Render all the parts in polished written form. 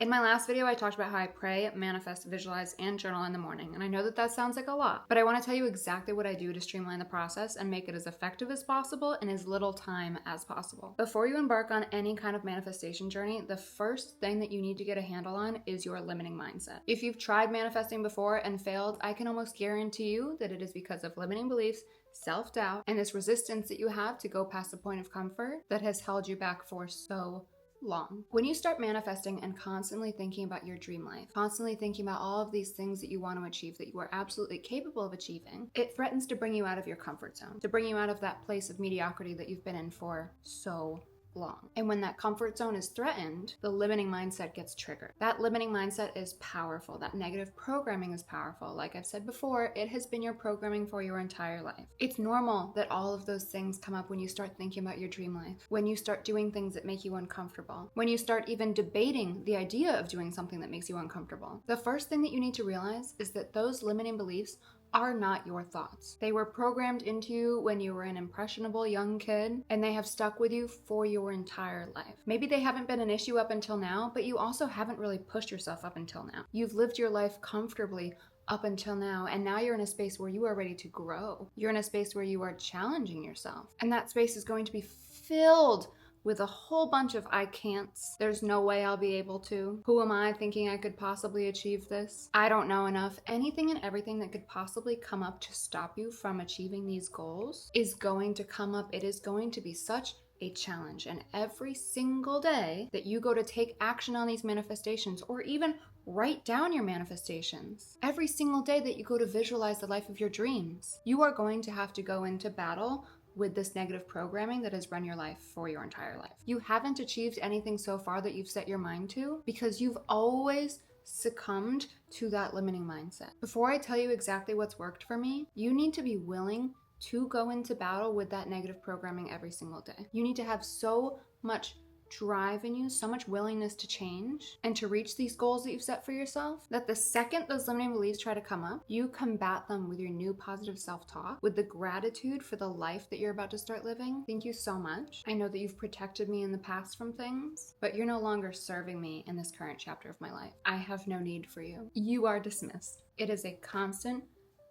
In my last video, I talked about how I pray, manifest, visualize, and journal in the morning. And I know that that sounds like a lot, but I want to tell you exactly what I do to streamline the process and make it as effective as possible in as little time as possible. Before you embark on any kind of manifestation journey, the first thing that you need to get a handle on is your limiting mindset. If you've tried manifesting before and failed, I can almost guarantee you that it is because of limiting beliefs, self-doubt, and this resistance that you have to go past the point of comfort that has held you back for so long. When you start manifesting and constantly thinking about your dream life, constantly thinking about all of these things that you want to achieve, that you are absolutely capable of achieving, it threatens to bring you out of your comfort zone, to bring you out of that place of mediocrity that you've been in for so long. And when that comfort zone is threatened, the limiting mindset gets triggered. That limiting mindset is powerful. That negative programming is powerful. Like I've said before, it has been your programming for your entire life. It's normal that all of those things come up when you start thinking about your dream life, when you start doing things that make you uncomfortable, when you start even debating the idea of doing something that makes you uncomfortable. The first thing that you need to realize is that those limiting beliefs are not your thoughts. They were programmed into you when you were an impressionable young kid, and they have stuck with you for your entire life. Maybe they haven't been an issue up until now, but you also haven't really pushed yourself up until now. You've lived your life comfortably up until now, and now you're in a space where you are ready to grow. You're in a space where you are challenging yourself, and that space is going to be filled with a whole bunch of I can'ts. There's no way I'll be able to. Who am I thinking I could possibly achieve this? I don't know enough. Anything and everything that could possibly come up to stop you from achieving these goals is going to come up. It is going to be such a challenge. And every single day that you go to take action on these manifestations, or even write down your manifestations, every single day that you go to visualize the life of your dreams, you are going to have to go into battle with this negative programming that has run your life for your entire life. You haven't achieved anything so far that you've set your mind to because you've always succumbed to that limiting mindset. Before I tell you exactly what's worked for me, you need to be willing to go into battle with that negative programming every single day. You need to have so much drive in you, so much willingness to change and to reach these goals that you've set for yourself, that the second those limiting beliefs try to come up, you combat them with your new positive self-talk, with the gratitude for the life that you're about to start living. Thank you so much. I know that you've protected me in the past from things, but you're no longer serving me in this current chapter of my life. I have no need for you. You are dismissed. It is a constant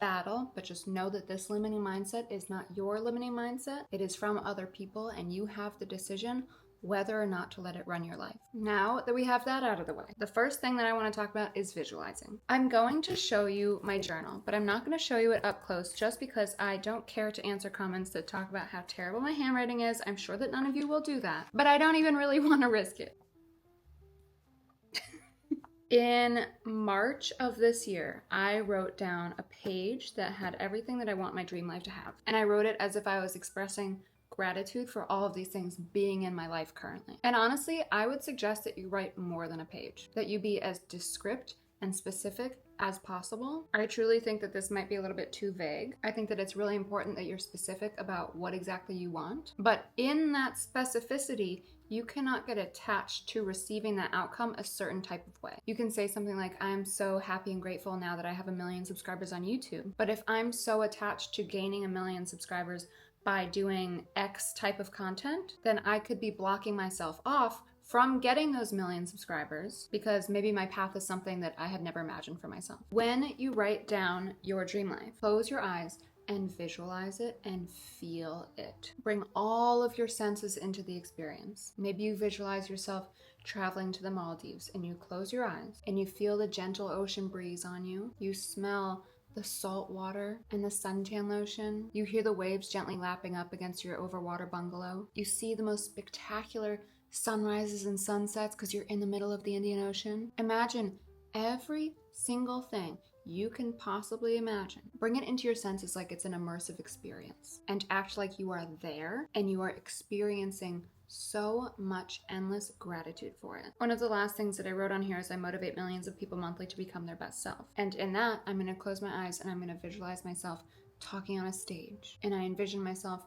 battle, but just know that this limiting mindset is not your limiting mindset. It is from other people, and you have the decision whether or not to let it run your life. Now that we have that out of the way, the first thing that I want to talk about is visualizing. I'm going to show you my journal, but I'm not going to show you it up close just because I don't care to answer comments that talk about how terrible my handwriting is. I'm sure that none of you will do that, but I don't even really want to risk it. In March of this year, I wrote down a page that had everything that I want my dream life to have. And I wrote it as if I was expressing gratitude for all of these things being in my life currently. And honestly, I would suggest that you write more than a page, that you be as descriptive and specific as possible. I truly think that this might be a little bit too vague. I think that it's really important that you're specific about what exactly you want. But in that specificity, you cannot get attached to receiving that outcome a certain type of way. You can say something like, I'm so happy and grateful now that I have 1 million subscribers on YouTube. But if I'm so attached to gaining 1 million subscribers by doing X type of content, then I could be blocking myself off from getting those 1 million subscribers because maybe my path is something that I had never imagined for myself. When you write down your dream life, close your eyes and visualize it and feel it. Bring all of your senses into the experience. Maybe you visualize yourself traveling to the Maldives and you close your eyes and you feel the gentle ocean breeze on you. You smell the salt water and the suntan lotion. You hear the waves gently lapping up against your overwater bungalow. You see the most spectacular sunrises and sunsets because you're in the middle of the Indian Ocean. Imagine every single thing you can possibly imagine. Bring it into your senses like it's an immersive experience and act like you are there and you are experiencing so much endless gratitude for it. One of the last things that I wrote on here is I motivate millions of people monthly to become their best self. And in that, I'm going to close my eyes and I'm going to visualize myself talking on a stage. And I envision myself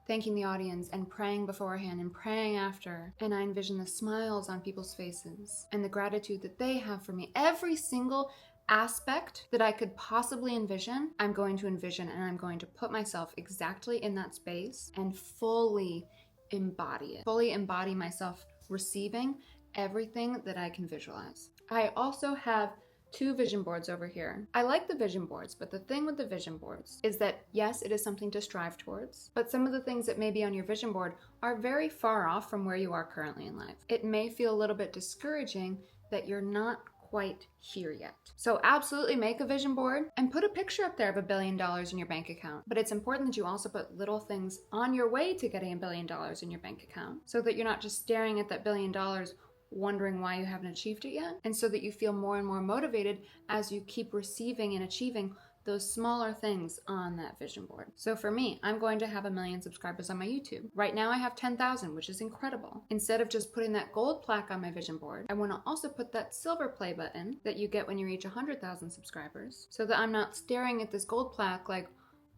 thanking the audience and praying beforehand and praying after. And I envision the smiles on people's faces and the gratitude that they have for me. Every single aspect that I could possibly envision, I'm going to envision, and I'm going to put myself exactly in that space and fully embody it. Fully embody myself receiving everything that I can visualize. I also have 2 vision boards over here. I like the vision boards, but the thing with the vision boards is that yes, it is something to strive towards, but some of the things that may be on your vision board are very far off from where you are currently in life. It may feel a little bit discouraging that you're not quite here yet. So absolutely make a vision board and put a picture up there of $1 billion in your bank account. But it's important that you also put little things on your way to getting $1 billion in your bank account so that you're not just staring at that $1 billion wondering why you haven't achieved it yet, and so that you feel more and more motivated as you keep receiving and achieving those smaller things on that vision board. So for me, I'm going to have 1 million subscribers on my YouTube. Right now I have 10,000, which is incredible. Instead of just putting that gold plaque on my vision board, I want to also put that silver play button that you get when you reach 100,000 subscribers, so that I'm not staring at this gold plaque like,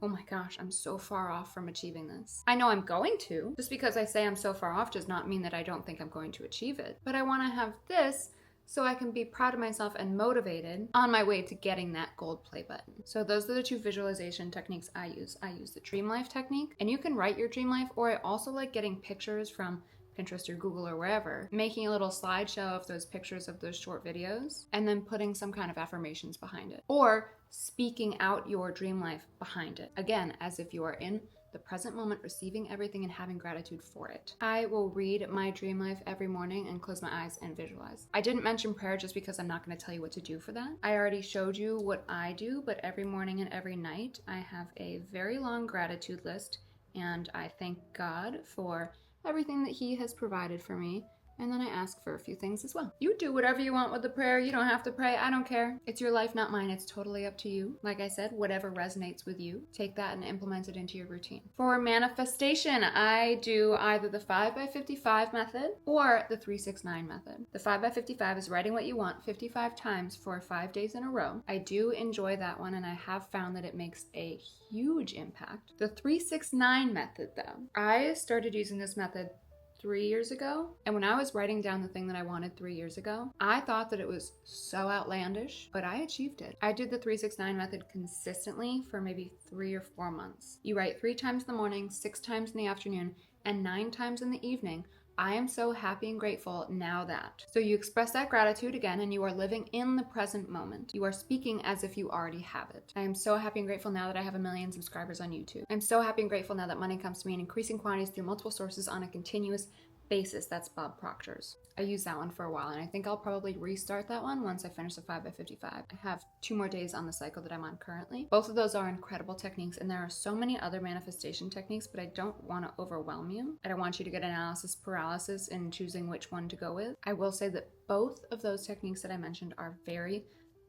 oh my gosh, I'm so far off from achieving this. I know I'm going to. Just because I say I'm so far off does not mean that I don't think I'm going to achieve it. But I want to have this so I can be proud of myself and motivated on my way to getting that gold play button. So those are the 2 visualization techniques I use. I use the dream life technique, and you can write your dream life, or I also like getting pictures from Pinterest or Google or wherever, making a little slideshow of those pictures of those short videos, and then putting some kind of affirmations behind it. Or speaking out your dream life behind it. Again, as if you are in the present moment, receiving everything and having gratitude for it. I will read my dream life every morning and close my eyes and visualize. I didn't mention prayer just because I'm not going to tell you what to do for that. I already showed you what I do, but every morning and every night I have a very long gratitude list, and I thank God for everything that He has provided for me. And then I ask for a few things as well. You do whatever you want with the prayer. You don't have to pray. I don't care. It's your life, not mine. It's totally up to you. Like I said, whatever resonates with you, take that and implement it into your routine. For manifestation, I do either the 5x55 method or the 369 method. The 5x55 is writing what you want 55 times for 5 days in a row. I do enjoy that one, and I have found that it makes a huge impact. The 369 method, though, I started using this method 3 years ago. And when I was writing down the thing that I wanted 3 years ago, I thought that it was so outlandish, but I achieved it. I did the 369 method consistently for maybe 3 or 4 months. You write 3 times in the morning, 6 times in the afternoon, and 9 times in the evening. I am so happy and grateful now that. So you express that gratitude again, and you are living in the present moment. You are speaking as if you already have it. I am so happy and grateful now that I have 1 million subscribers on YouTube. I'm so happy and grateful now that money comes to me in increasing quantities through multiple sources on a continuous basis. That's Bob Proctor's. I used that one for a while, and I think I'll probably restart that one once I finish the 5x55. I have 2 more days on the cycle that I'm on currently. Both of those are incredible techniques, and there are so many other manifestation techniques, but I don't want to overwhelm you. I don't want you to get analysis paralysis in choosing which one to go with. I will say that both of those techniques that I mentioned are very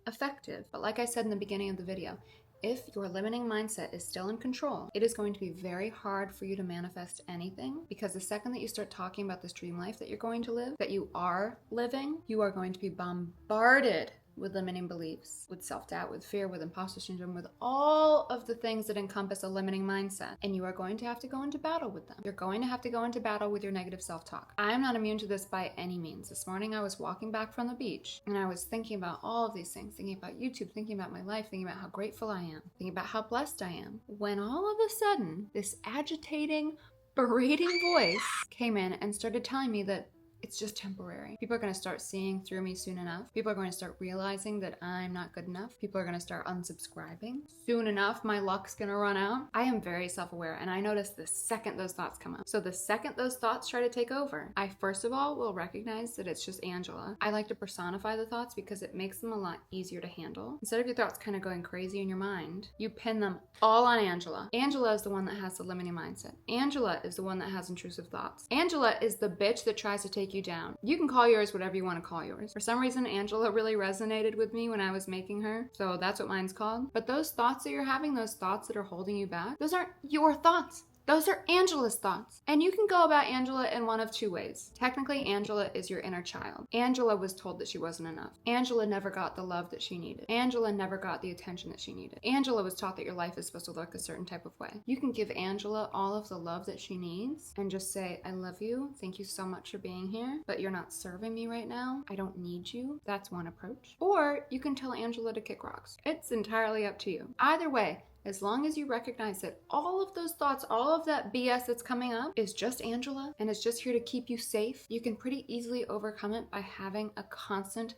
effective, but like I said in the beginning of the video, if your limiting mindset is still in control, it is going to be very hard for you to manifest anything, because the second that you start talking about this dream life that you're going to live, that you are living, you are going to be bombarded with limiting beliefs, with self-doubt, with fear, with imposter syndrome, with all of the things that encompass a limiting mindset. And you are going to have to go into battle with them. You're going to have to go into battle with your negative self-talk. I am not immune to this by any means. This morning I was walking back from the beach and I was thinking about all of these things, thinking about YouTube, thinking about my life, thinking about how grateful I am, thinking about how blessed I am, when all of a sudden this agitating, berating voice came in and started telling me that it's just temporary. People are going to start seeing through me soon enough. People are going to start realizing that I'm not good enough. People are going to start unsubscribing. Soon enough, my luck's going to run out. I am very self-aware, and I notice the second those thoughts come up. So the second those thoughts try to take over, I first of all will recognize that it's just Angela. I like to personify the thoughts because it makes them a lot easier to handle. Instead of your thoughts kind of going crazy in your mind, you pin them all on Angela. Angela is the one that has the limiting mindset. Angela is the one that has intrusive thoughts. Angela is the bitch that tries to take you down. You can call yours whatever you want to call yours. For some reason, Angela really resonated with me when I was making her, so that's what mine's called. But those thoughts that you're having, those thoughts that are holding you back, those aren't your thoughts. Those are Angela's thoughts. And you can go about Angela in one of 2 ways. Technically, Angela is your inner child. Angela was told that she wasn't enough. Angela never got the love that she needed. Angela never got the attention that she needed. Angela was taught that your life is supposed to look a certain type of way. You can give Angela all of the love that she needs and just say, I love you. Thank you so much for being here, but you're not serving me right now. I don't need you. That's one approach. Or you can tell Angela to kick rocks. It's entirely up to you. Either way, As long as you recognize that all of those thoughts, all of that BS that's coming up is just Angela and it's just here to keep you safe, you can pretty easily overcome it by having a constant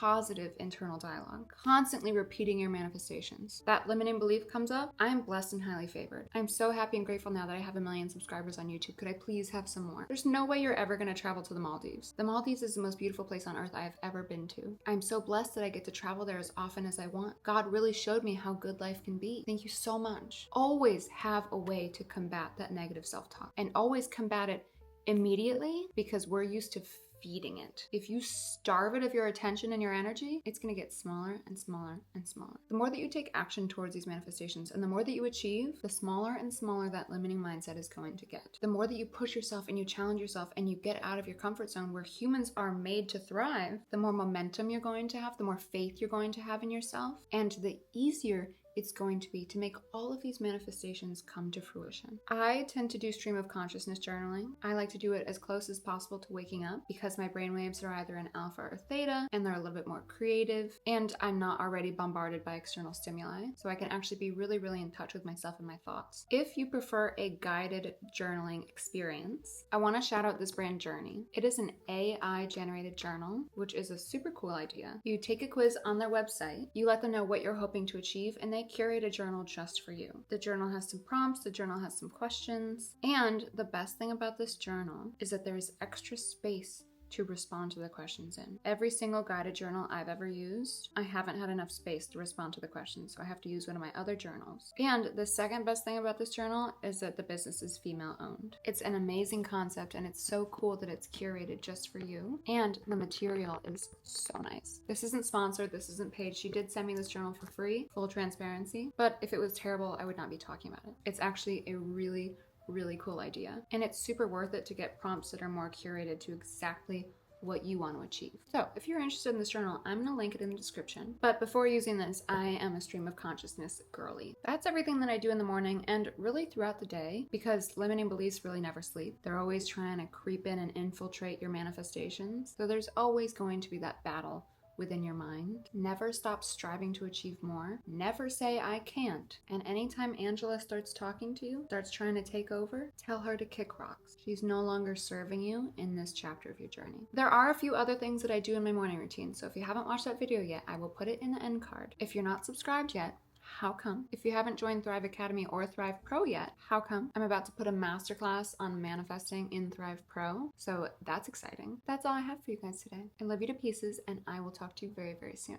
positive internal dialogue, constantly repeating your manifestations. That limiting belief comes up, I am blessed and highly favored. I'm so happy and grateful now that I have 1 million subscribers on YouTube. Could I please have some more? There's no way you're ever going to travel to the Maldives. The Maldives is the most beautiful place on earth I have ever been to. I'm so blessed that I get to travel there as often as I want. God really showed me how good life can be. Thank you so much. Always have a way to combat that negative self-talk, and always combat it immediately, because we're used to feeding it. If you starve it of your attention and your energy, it's going to get smaller and smaller and smaller. The more that you take action towards these manifestations and the more that you achieve, the smaller and smaller that limiting mindset is going to get. The more that you push yourself and you challenge yourself and you get out of your comfort zone, where humans are made to thrive, the more momentum you're going to have, the more faith you're going to have in yourself, and the easier it's going to be to make all of these manifestations come to fruition. I tend to do stream of consciousness journaling. I like to do it as close as possible to waking up, because my brainwaves are either in alpha or theta, and they're a little bit more creative, and I'm not already bombarded by external stimuli, so I can actually be really, really in touch with myself and my thoughts. If you prefer a guided journaling experience, I want to shout out this brand Journey. It is an AI generated journal, which is a super cool idea. You take a quiz on their website, you let them know what you're hoping to achieve, and they curate a journal just for you. The journal has some prompts, the journal has some questions, and the best thing about this journal is that there is extra space to respond to the questions in. Every single guided journal I've ever used, I haven't had enough space to respond to the questions, so I have to use one of my other journals. And the second best thing about this journal is that the business is female owned. It's an amazing concept, and it's so cool that it's curated just for you, and the material is so nice. This isn't sponsored, this isn't paid. She did send me this journal for free, full transparency, but if it was terrible, I would not be talking about it. It's actually a really cool idea, and it's super worth it to get prompts that are more curated to exactly what you want to achieve. So if you're interested in this journal, I'm going to link it in the description. But before using this, I am a stream of consciousness girly. That's everything that I do in the morning and really throughout the day, because limiting beliefs really never sleep. They're always trying to creep in and infiltrate your manifestations. So there's always going to be that battle within your mind. Never stop striving to achieve more. Never say I can't. And anytime Angela starts talking to you, starts trying to take over, tell her to kick rocks. She's no longer serving you in this chapter of your journey. There are a few other things that I do in my morning routine, so if you haven't watched that video yet, I will put it in the end card. If you're not subscribed yet, how come? If you haven't joined Thrive Academy or Thrive Pro yet, how come? I'm about to put a masterclass on manifesting in Thrive Pro, so that's exciting. That's all I have for you guys today. I love you to pieces, and I will talk to you very, very soon.